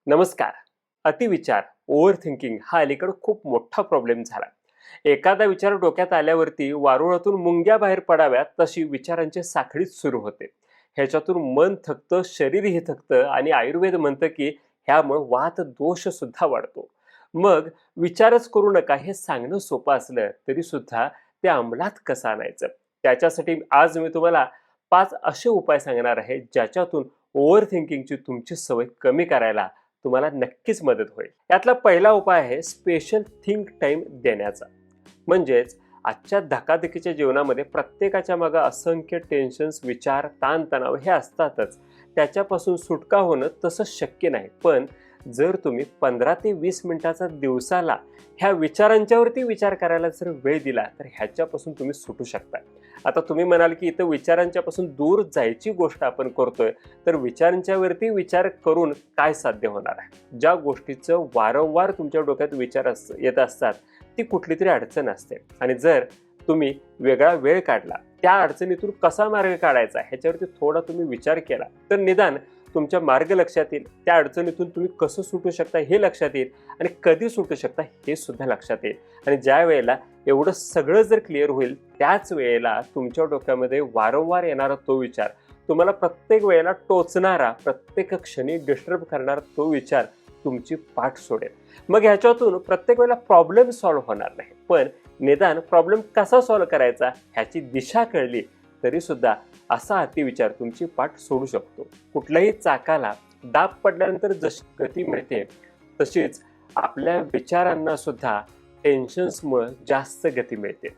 नमस्कार. अतिविचार, over thinking हा अलीकडे खूप मोठा प्रॉब्लेम झाला. एखादा विचार डोक्यात आल्यावरती वारुळातून मुंग्या बाहेर पडाव्यात तशी विचारांची साखळीच सुरू होते. ह्याच्यातून मन थकतं, शरीरही थकतं आणि आयुर्वेद म्हणतं की ह्यामुळे वात दोष सुद्धा वाढतो. मग विचारच करू नका हे सांगणं सोपं असलं तरी सुद्धा ते अंमलात कसं आणायचं? त्याच्यासाठी आज मी तुम्हाला 5 असे उपाय सांगणार आहे ज्याच्यातून ओव्हर थिंकिंगची तुमची सवय कमी करायला तुम्हाला नक्कीच मदत होईल. यातला पहिला उपाय आहे स्पेशल थिंक टाइम देण्याचा. म्हणजेच आजच्या धकाधकीच्या जीवनामध्ये प्रत्येकाच्या मागे असंख्य टेन्शन्स, विचार, ताणतणाव हे असतातच. त्याच्यापासून सुटका होणं तसं शक्य नाही. पण जर तुम्ही 15 ते 20 मिनिटाचा दिवसाला ह्या विचारांच्यावरती विचार करायला जर वेळ दिला तर ह्याच्यापासून तुम्ही सुटू शकता. आता तुम्ही म्हणाल की इथं विचारांच्यापासून दूर जायची गोष्ट आपण करतोय, तर विचारांच्यावरती विचार करून काय साध्य होणार आहे? ज्या गोष्टीचं वारंवार तुमच्या डोक्यात विचार येत असतात ती कुठली तरी अडचण असते आणि जर तुम्ही वेगळा वेळ काढला, त्या अडचणीतून कसा मार्ग काढायचा ह्याच्यावरती थोडा तुम्ही विचार केला तर निदान तुमच्या मार्ग लक्षात येईल. त्या अडचणीतून तुम्ही कसं सुटू शकता हे लक्षात येईल आणि कधी सुटू शकता हे सुद्धा लक्षात येईल. आणि ज्या वेळेला एवढं सगळं जर क्लिअर होईल त्याच वेळेला तुमच्या डोक्यामध्ये वारंवार येणारा तो विचार, तुम्हाला प्रत्येक वेळेला टोचणारा, प्रत्येक क्षणी डिस्टर्ब करणारा तो विचार तुमची पाठ सोडेल. मग ह्याच्यातून प्रत्येक वेळेला प्रॉब्लेम सॉल्व्ह होणार नाही, पण निदान प्रॉब्लेम कसा सॉल्व्ह करायचा ह्याची दिशा कळली तरी सुद्धा असा अतिविचार तुमची पाठ सोडू शकतो. कुठल्याही चाकाला दाब पडल्यानंतर जशी गती मिळते तशीच आपल्या विचारांना सुद्धा टेन्शन्समुळे जास्त गती मिळते.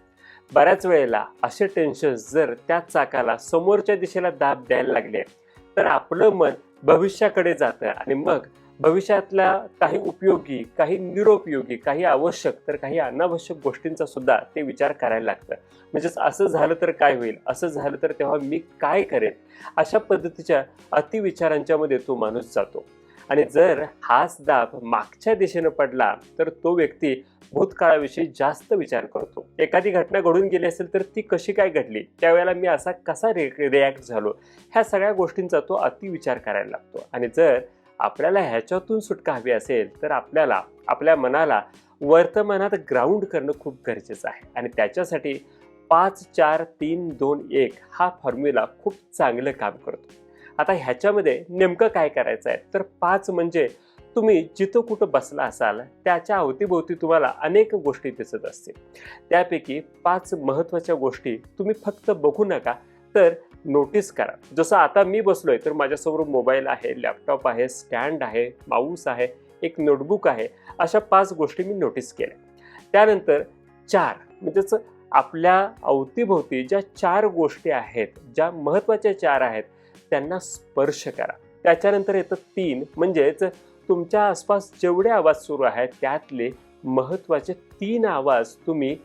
बऱ्याच वेळेला असे टेन्शन्स जर त्या चाकाला समोरच्या दिशेला दाब द्यायला लागले तर आपलं मन भविष्याकडे जातं आणि मग भविष्यातल्या काही उपयोगी, काही निरुपयोगी, काही आवश्यक तर काही अनावश्यक गोष्टींचा सुद्धा ते विचार करायला लागतं. म्हणजेच असं झालं तर काय होईल, असं झालं तर तेव्हा मी काय करेन, अशा पद्धतीच्या अतिविचारांच्या मध्ये तो माणूस जातो. आणि जर हाच दाब मागच्या दिशेनं पडला तर तो व्यक्ती भूतकाळाविषयी जास्त विचार करतो. एखादी घटना घडून गेली असेल तर ती कशी काय घडली, त्यावेळेला मी असा कसा रिॲक्ट झालो, ह्या सगळ्या गोष्टींचा तो अतिविचार करायला लागतो. आणि जर आपल्याला ह्याच्यातून सुटका हवी असेल तर आपल्याला आपल्या मनाला वर्तमानात ग्राउंड करणं खूप गरजेचं आहे. आणि त्याच्यासाठी 5 4 3 2 1 हा फॉर्म्युला खूप चांगलं काम करतो. आता ह्याच्यामध्ये नेमकं काय करायचं आहे तर 5 म्हणजे तुम्ही जिथं कुठं बसला असाल त्याच्या अवतीभोवती तुम्हाला अनेक गोष्टी दिसत असतील. त्यापैकी 5 महत्त्वाच्या गोष्टी तुम्ही फक्त बघू नका तर नोटीस करा. जसं आता मी बसलोय तर माझ्यासमोर मोबाईल आहे, लॅपटॉप आहे, स्टँड आहे, माऊस आहे, एक नोटबुक आहे. अशा 5 गोष्टी मी नोटीस केल्या. त्यानंतर 4 म्हणजेच आपल्या अवतीभोवती ज्या 4 गोष्टी आहेत, ज्या महत्त्वाच्या 4 आहेत त्यांना स्पर्श करा. त्याच्यानंतर येतं 3 म्हणजेच तुमच्या आसपास जेवढे आवाज सुरू आहेत त्यातले महत्त्वाचे 3 आवाज तुम्ही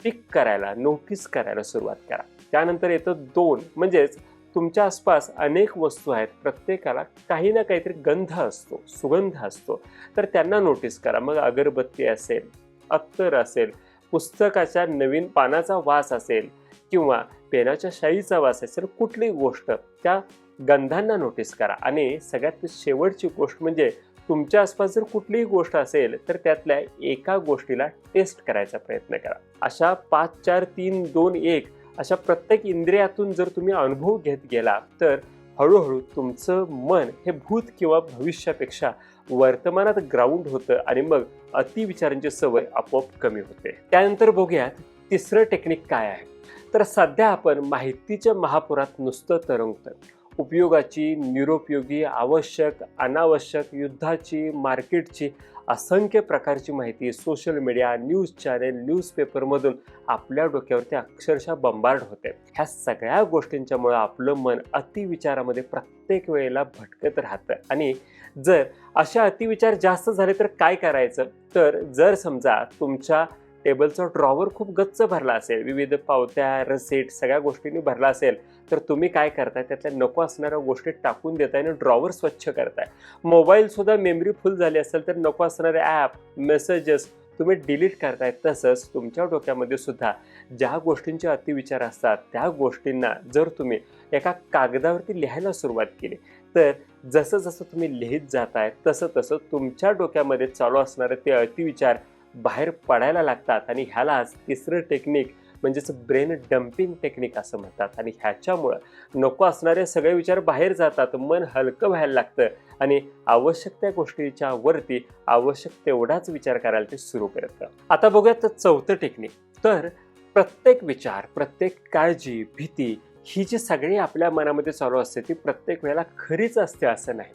पिक करायला, नोटीस करायला सुरुवात करा. त्यानंतर येतं 2 म्हणजेच तुमच्या आसपास अनेक वस्तू आहेत, प्रत्येकाला काही ना काहीतरी गंध असतो, सुगंध असतो, तर त्यांना नोटीस करा. मग अगरबत्ती असेल, अत्तर असेल, पुस्तकाच्या नवीन पानाचा वास असेल किंवा पेनाच्या शाईचा वास असेल, कुठलीही गोष्ट त्या गंधांना नोटीस करा. आणि सगळ्यात शेवटची गोष्ट म्हणजे तुमच्या आसपास जर कुठलीही गोष्ट असेल तर त्यातल्या एका गोष्टीला टेस्ट करायचा प्रयत्न करा. अशा 5 4 3 2 1 अशा प्रत्येक इंद्रियातून जर तुम्ही अनुभव घेत गेला तर हळूहळू तुमचं मन हे भूत किंवा भविष्यापेक्षा वर्तमानात ग्राउंड होतं आणि मग अतिविचारांची सवय आपोआप कमी होते. त्यानंतर बघूयात तिसरं टेक्निक काय आहे. तर सध्या आपण माहितीच्या महापुरात नुसतं तरंगतोय. उपयोगाची, निरुपयोगी, आवश्यक, अनावश्यक, युद्धाची, मार्केटची असंख्य प्रकारची माहिती सोशल मीडिया, न्यूज चॅनेल, न्यूजपेपरमधून आपल्या डोक्यावरती अक्षरशः बंबार्ड होते. ह्या सगळ्या गोष्टींच्यामुळे आपलं मन अतिविचारामध्ये प्रत्येक वेळेला भटकत राहतं. आणि जर अशा अतिविचार जास्त झाले तर काय करायचं तर जर समजा तुमच्या टेबलचा ड्रॉवर खूप गच्च भरला असेल, विविध पावत्या, रसीट सगळ्या गोष्टींनी भरला असेल तर तुम्ही काय करताय, त्यातल्या नको असणाऱ्या गोष्टी टाकून देताय आणि ड्रॉवर स्वच्छ करताय. मोबाईलसुद्धा मेमरी फुल झाली असेल तर नको असणारे ॲप, मेसेजेस तुम्ही डिलीट करताय. तसंच तुमच्या डोक्यामध्ये सुद्धा ज्या गोष्टींचे अतिविचार असतात त्या गोष्टींना जर तुम्ही एका कागदावरती लिहायला सुरुवात केली तर जसं जसं तुम्ही लिहित जाताय तसं तसं तुमच्या डोक्यामध्ये चालू असणारे ते अतिविचार बाहेर पडायला लागतात आणि ह्यालाच तिसरं टेक्निक म्हणजेच ब्रेन डम्पिंग टेक्निक असं म्हणतात. आणि ह्याच्यामुळं नको असणारे सगळे विचार बाहेर जातात, मन हलकं व्हायला लागतं आणि आवश्यक त्या गोष्टीच्या वरती आवश्यक तेवढाच विचार करायला ते सुरू करतं. आता बघूयात चौथं टेक्निक. तर प्रत्येक विचार, प्रत्येक काळजी, भीती ही जी सगळी आपल्या मनामध्ये चालू असते ती प्रत्येक वेळेला खरीच असते असं नाही.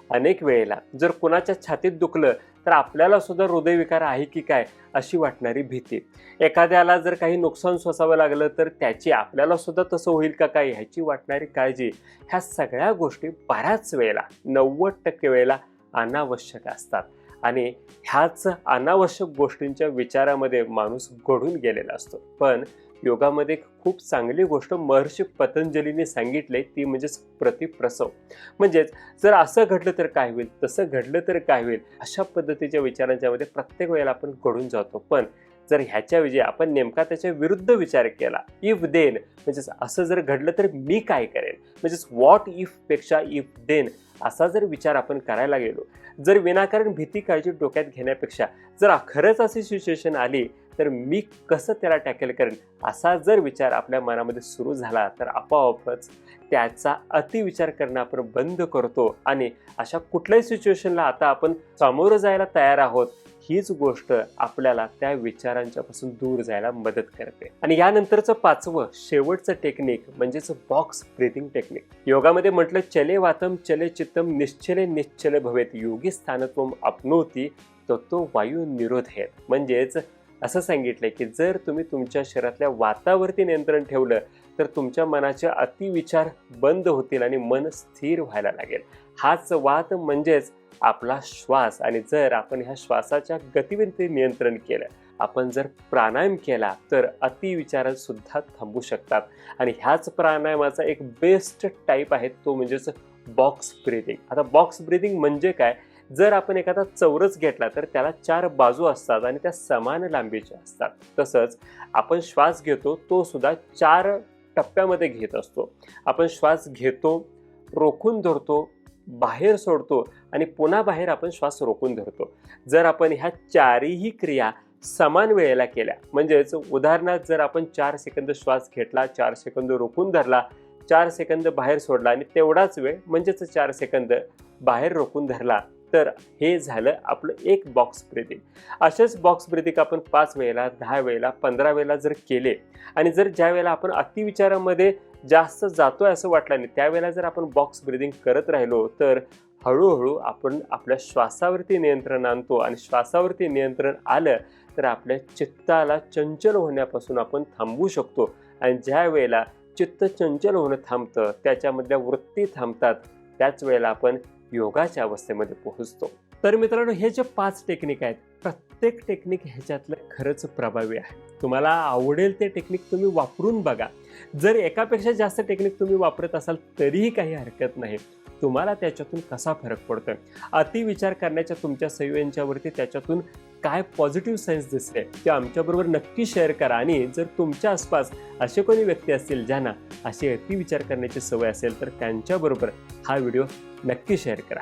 अनेक वेळेला जर कुणाच्या छातीत दुखलं तर आपल्याला सुद्धा हृदयविकार आहे की काय अशी वाटणारी भीती, एखाद्याला जर काही नुकसान सोसावं लागलं तर त्याची आपल्याला सुद्धा तसं होईल का काय ह्याची वाटणारी काळजी, ह्या सगळ्या गोष्टी बऱ्याच वेळेला 90% वेळेला अनावश्यक असतात. आणि ह्याच अनावश्यक गोष्टींच्या विचारामध्ये माणूस गढून गेलेला असतो. पण योगामध्ये खूप चांगली गोष्ट महर्षी पतंजलीने सांगितले ती म्हणजेच प्रतिप्रसव. म्हणजेच जर असं घडलं तर काय होईल, तसं घडलं तर काय होईल, अशा पद्धतीच्या विचारांच्या मध्ये प्रत्येक वेळेला आपण गढून जातो. पण जर ह्याच्याऐवजी आपण नेमका त्याच्या विरुद्ध विचार केला, इफ देन म्हणजेच असं जर घडलं तर मी काय करेन, म्हणजेच व्हॉट इफ पेक्षा इफ देन असा जर विचार आपण करायला गेलो, जर विनाकारण भीती काळजी डोक्यात घेण्यापेक्षा जर खरंच अशी सिच्युएशन आली तर मी कसं त्याला टॅकल करेन असा जर विचार आपल्या मनामध्ये सुरू झाला तर आपोआपच त्याचा अतिविचार करणं आपण बंद करतो आणि अशा कुठल्याही सिच्युएशनला आता आपण सामोरं जायला तयार आहोत. हीच गोष्ट आपल्याला त्या विचारांच्यापासून दूर जायला मदत करते. आणि यानंतरचं पाचवं शेवटचं टेक्निक म्हणजेच बॉक्स ब्रीथिंग टेक्निक. योगामध्ये म्हटलं चले वातम चले चित्तम निश्चले निश्चले भवेत योगी स्थानत्वम आपनोती तो वायू निरोधेत. म्हणजेच असं सांगितलंय की जर तुम्ही तुमच्या शरीरातल्या वातावरती नियंत्रण ठेवलं तर तुमच्या मनाचे अतिविचार बंद होतील आणि मन स्थिर व्हायला लागेल. हाच वात म्हणजेच आपला श्वास. आणि जर आपण ह्या श्वासाच्या गतीवरती नियंत्रण केलं, आपण जर प्राणायाम केला तर अतिविचार सुद्धा थांबू शकतात. आणि ह्याच प्राणायामाचा एक बेस्ट टाईप आहे तो म्हणजेच बॉक्स ब्रीथिंग. आता बॉक्स ब्रीथिंग म्हणजे काय, जर आपण एखादा चौरस घेतला तर त्याला 4 बाजू असतात आणि त्या समान लांबीच्या असतात. तसंच आपण श्वास घेतो तो सुद्धा 4 टप्प्यामध्ये घेत असतो. आपण श्वास घेतो, रोखून धरतो, बाहेर सोडतो आणि पुन्हा बाहेर आपण श्वास रोखून धरतो. जर आपण ह्या 4ही क्रिया समान वेळेला केल्या, म्हणजेच उदाहरणार्थ जर आपण 4 सेकंद श्वास घेतला, 4 सेकंद रोखून धरला, 4 सेकंद बाहेर सोडला आणि तेवढाच वेळ म्हणजेच 4 सेकंद बाहेर रोखून धरला तर हे झालं आपलं एक बॉक्स ब्रीथिंग. असेच बॉक्स ब्रीथिंग आपण 5 वेळेला, 10 वेळेला, 15 वेळेला जर केले आणि जर ज्या वेळेला आपण अतिविचारामध्ये जास्त जातोय असं वाटलं नाही त्यावेळेला जर आपण बॉक्स ब्रीथिंग करत राहिलो तर हळूहळू आपण आपल्या श्वासावरती नियंत्रण आणतो. आणि श्वासावरती नियंत्रण आलं तर आपल्या चित्ताला चंचल होण्यापासून आपण थांबवू शकतो. आणि ज्या वेळेला चित्त चंचल होणं थांबतं, त्याच्यामधल्या वृत्ती थांबतात, त्याच वेळेला आपण योगाच्या अवस्थेमध्ये पोहोचतो. तर मित्रांनो, हे जे 5 टेक्निक आहेत प्रत्येक टेक्निक ह्याच्यातलं खरंच प्रभावी आहे. तुम्हाला आवडेल ते टेक्निक तुम्ही वापरून बघा. जर एकापेक्षा जास्त टेक्निक तुम्ही वापरत असाल तरीही काही हरकत नाही. तुम्हाला त्याच्यातून कसा फरक पडतोय, अतिविचार करण्याच्या तुमच्या संयोजनावरती त्याच्यातून काय पॉझिटिव्ह सायन्स दिसते ते आमच्याबरोबर नक्की शेअर करा. आणि जर तुमच्या आसपास असे कोणी व्यक्ती असतील ज्यांना अशी अतिविचार करण्याची सवय असेल तर त्यांच्याबरोबर हा व्हिडिओ नक्की शेअर करा.